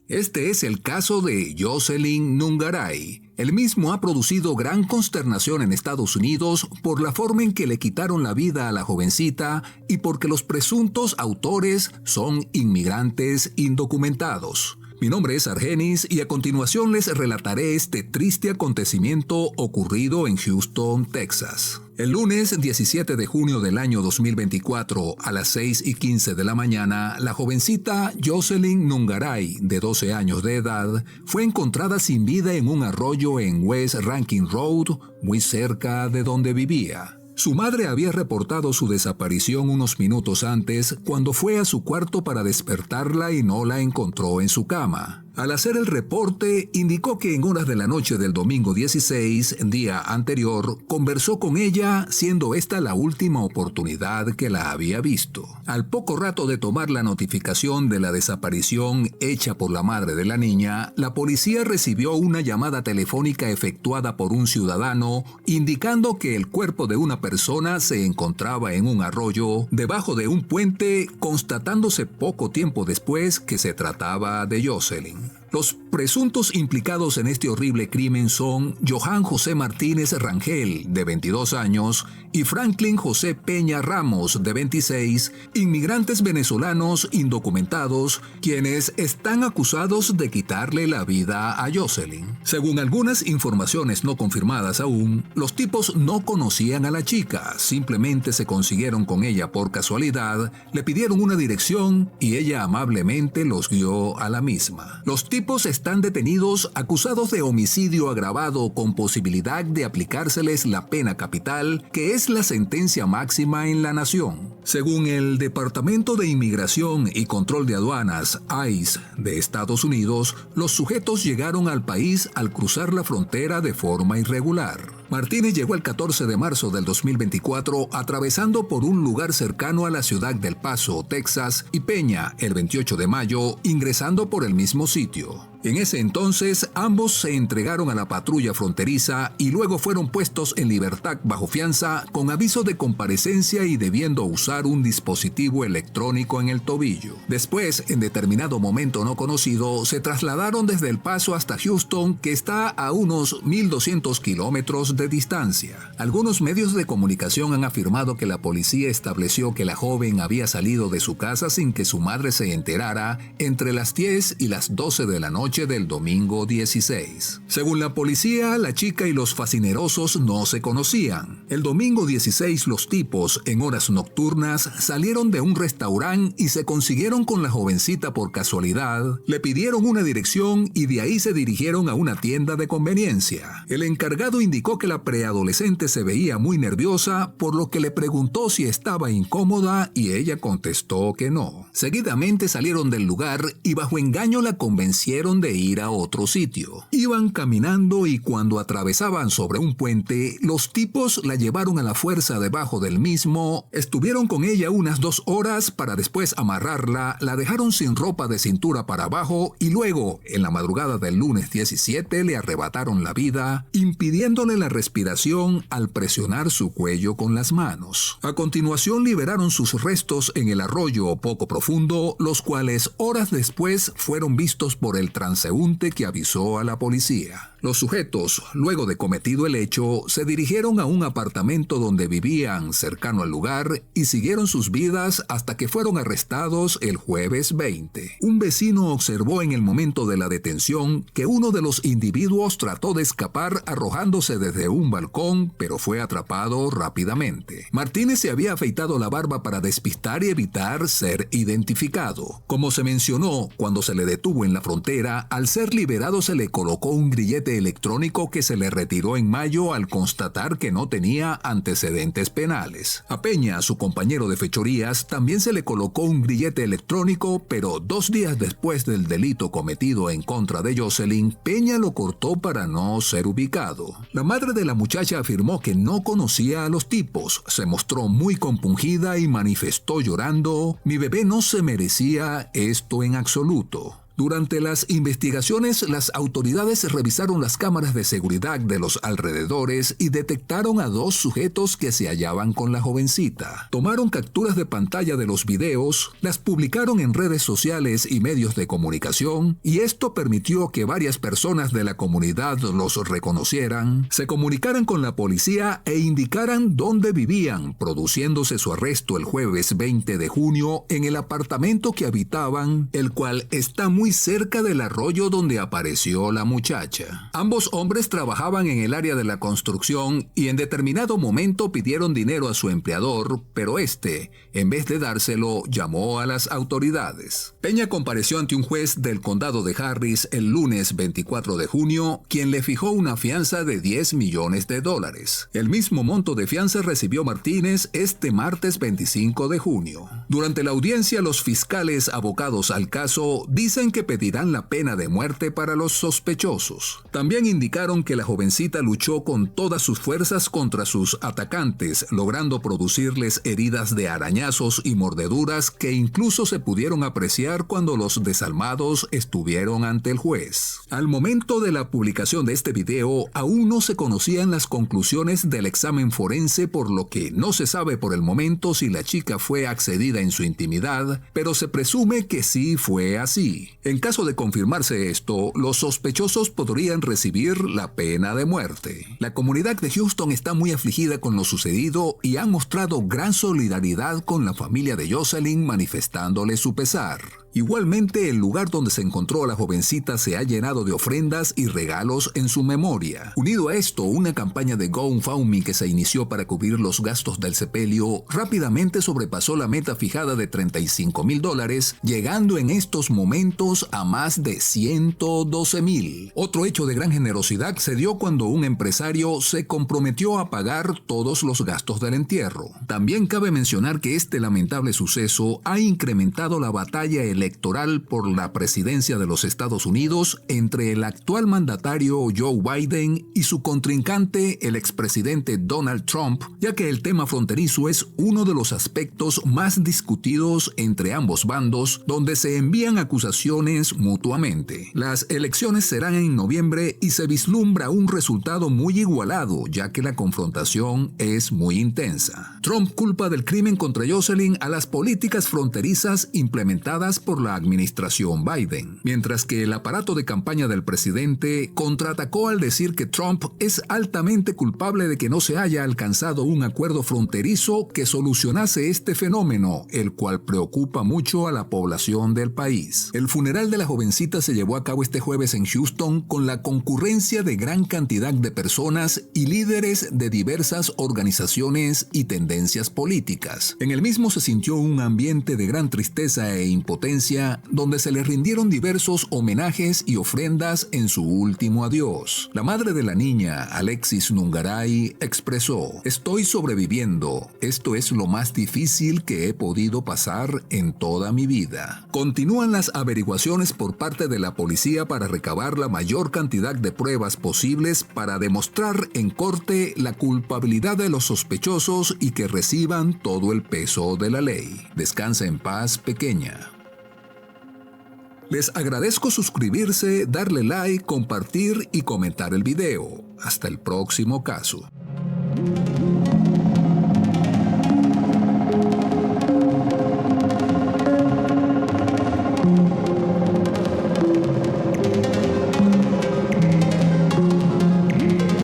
Este es el caso de Jocelyn Nungaray. El mismo ha producido gran consternación en Estados Unidos por la forma en que le quitaron la vida a la jovencita y porque los presuntos autores son inmigrantes indocumentados. Mi nombre es Argenis y a continuación les relataré este triste acontecimiento ocurrido en Houston, Texas. El lunes 17 de junio del año 2024 a las 6:15 de la mañana, la jovencita Jocelyn Nungaray, de 12 años de edad, fue encontrada sin vida en un arroyo en West Rankin Road, muy cerca de donde vivía. Su madre había reportado su desaparición unos minutos antes cuando fue a su cuarto para despertarla y no la encontró en su cama. Al hacer el reporte, indicó que en horas de la noche del domingo 16, día anterior, conversó con ella, siendo esta la última oportunidad que la había visto. Al poco rato de tomar la notificación de la desaparición hecha por la madre de la niña, la policía recibió una llamada telefónica efectuada por un ciudadano, indicando que el cuerpo de una persona se encontraba en un arroyo debajo de un puente, constatándose poco tiempo después que se trataba de Jocelyn. Los presuntos implicados en este horrible crimen son Johan José Martínez Rangel, de 22 años, y Franklin José Peña Ramos, de 26, inmigrantes venezolanos indocumentados, quienes están acusados de quitarle la vida a Jocelyn. Según algunas informaciones no confirmadas aún, los tipos no conocían a la chica, simplemente se consiguieron con ella por casualidad, le pidieron una dirección y ella amablemente los guió a la misma. Los tipos están detenidos acusados de homicidio agravado con posibilidad de aplicárseles la pena capital, que es la sentencia máxima en la nación. Según el Departamento de Inmigración y Control de Aduanas, ICE, de Estados Unidos, los sujetos llegaron al país al cruzar la frontera de forma irregular. Martínez llegó el 14 de marzo del 2024 atravesando por un lugar cercano a la ciudad del Paso, Texas, y Peña el 28 de mayo ingresando por el mismo sitio. En ese entonces, ambos se entregaron a la patrulla fronteriza y luego fueron puestos en libertad bajo fianza con aviso de comparecencia y debiendo usar un dispositivo electrónico en el tobillo. Después, en determinado momento no conocido, se trasladaron desde El Paso hasta Houston, que está a unos 1.200 kilómetros de distancia. Algunos medios de comunicación han afirmado que la policía estableció que la joven había salido de su casa sin que su madre se enterara entre las 10 y las 12 de la noche del domingo 16. Según la policía, la chica y los fascinerosos no se conocían. El domingo 16 los tipos, en horas nocturnas, salieron de un restaurante y se consiguieron con la jovencita por casualidad, le pidieron una dirección y de ahí se dirigieron a una tienda de conveniencia. El encargado indicó que la preadolescente se veía muy nerviosa, por lo que le preguntó si estaba incómoda y ella contestó que no. Seguidamente salieron del lugar y bajo engaño la convencieron de ir a otro sitio. Iban caminando y cuando atravesaban sobre un puente, los tipos la llevaron a la fuerza debajo del mismo, estuvieron con ella unas 2 horas para después amarrarla, la dejaron sin ropa de cintura para abajo y luego, en la madrugada del lunes 17, le arrebataron la vida, impidiéndole la respiración al presionar su cuello con las manos. A continuación liberaron sus restos en el arroyo poco profundo, los cuales horas después fueron vistos por el transeúnte que avisó a la policía. Los sujetos, luego de cometido el hecho, se dirigieron a un apartamento donde vivían cercano al lugar y siguieron sus vidas hasta que fueron arrestados el jueves 20. Un vecino observó en el momento de la detención que uno de los individuos trató de escapar arrojándose desde un balcón, pero fue atrapado rápidamente. Martínez se había afeitado la barba para despistar y evitar ser identificado. Como se mencionó, cuando se le detuvo en la frontera, al ser liberado se le colocó un grillete electrónico que se le retiró en mayo al constatar que no tenía antecedentes penales. A Peña, su compañero de fechorías, también se le colocó un grillete electrónico, pero 2 días después del delito cometido en contra de Jocelyn, Peña lo cortó para no ser ubicado. La madre de la muchacha afirmó que no conocía a los tipos, se mostró muy compungida y manifestó llorando: "Mi bebé no se merecía esto en absoluto". Durante las investigaciones, las autoridades revisaron las cámaras de seguridad de los alrededores y detectaron a 2 sujetos que se hallaban con la jovencita. Tomaron capturas de pantalla de los videos, las publicaron en redes sociales y medios de comunicación, y esto permitió que varias personas de la comunidad los reconocieran, se comunicaran con la policía e indicaran dónde vivían, produciéndose su arresto el jueves 20 de junio en el apartamento que habitaban, el cual está muy cerca del arroyo donde apareció la muchacha. Ambos hombres trabajaban en el área de la construcción y en determinado momento pidieron dinero a su empleador, pero este, en vez de dárselo, llamó a las autoridades. Peña compareció ante un juez del condado de Harris el lunes 24 de junio, quien le fijó una fianza de $10 millones. El mismo monto de fianza recibió Martínez este martes 25 de junio. Durante la audiencia, los fiscales abocados al caso dicen que pedirán la pena de muerte para los sospechosos. También indicaron que la jovencita luchó con todas sus fuerzas contra sus atacantes, logrando producirles heridas de arañazos y mordeduras que incluso se pudieron apreciar cuando los desalmados estuvieron ante el juez. Al momento de la publicación de este video, aún no se conocían las conclusiones del examen forense, por lo que no se sabe por el momento si la chica fue accedida en su intimidad, pero se presume que sí fue así. En caso de confirmarse esto, los sospechosos podrían recibir la pena de muerte. La comunidad de Houston está muy afligida con lo sucedido y han mostrado gran solidaridad con la familia de Jocelyn, manifestándole su pesar. Igualmente, el lugar donde se encontró a la jovencita se ha llenado de ofrendas y regalos en su memoria. Unido a esto, una campaña de GoFundMe que se inició para cubrir los gastos del sepelio rápidamente sobrepasó la meta fijada de $35,000, llegando en estos momentos a más de $112,000. Otro hecho de gran generosidad se dio cuando un empresario se comprometió a pagar todos los gastos del entierro. También cabe mencionar que este lamentable suceso ha incrementado la batalla electoral por la presidencia de los Estados Unidos entre el actual mandatario Joe Biden y su contrincante, el expresidente Donald Trump, ya que el tema fronterizo es uno de los aspectos más discutidos entre ambos bandos, donde se envían acusaciones mutuamente. Las elecciones serán en noviembre y se vislumbra un resultado muy igualado, ya que la confrontación es muy intensa. Trump culpa del crimen contra Jocelyn a las políticas fronterizas implementadas por la administración Biden, mientras que el aparato de campaña del presidente contraatacó al decir que Trump es altamente culpable de que no se haya alcanzado un acuerdo fronterizo que solucionase este fenómeno, el cual preocupa mucho a la población del país. El funeral de la jovencita se llevó a cabo este jueves en Houston con la concurrencia de gran cantidad de personas y líderes de diversas organizaciones y tendencias políticas. En el mismo se sintió un ambiente de gran tristeza e impotencia, donde se le rindieron diversos homenajes y ofrendas en su último adiós. La madre de la niña, Alexis Nungaray, expresó: "Estoy sobreviviendo. Esto es lo más difícil que he podido pasar en toda mi vida". Continúan las averiguaciones por parte de la policía para recabar la mayor cantidad de pruebas posibles para demostrar en corte la culpabilidad de los sospechosos y que reciban todo el peso de la ley. Descansa en paz, pequeña. Les agradezco suscribirse, darle like, compartir y comentar el video. Hasta el próximo caso.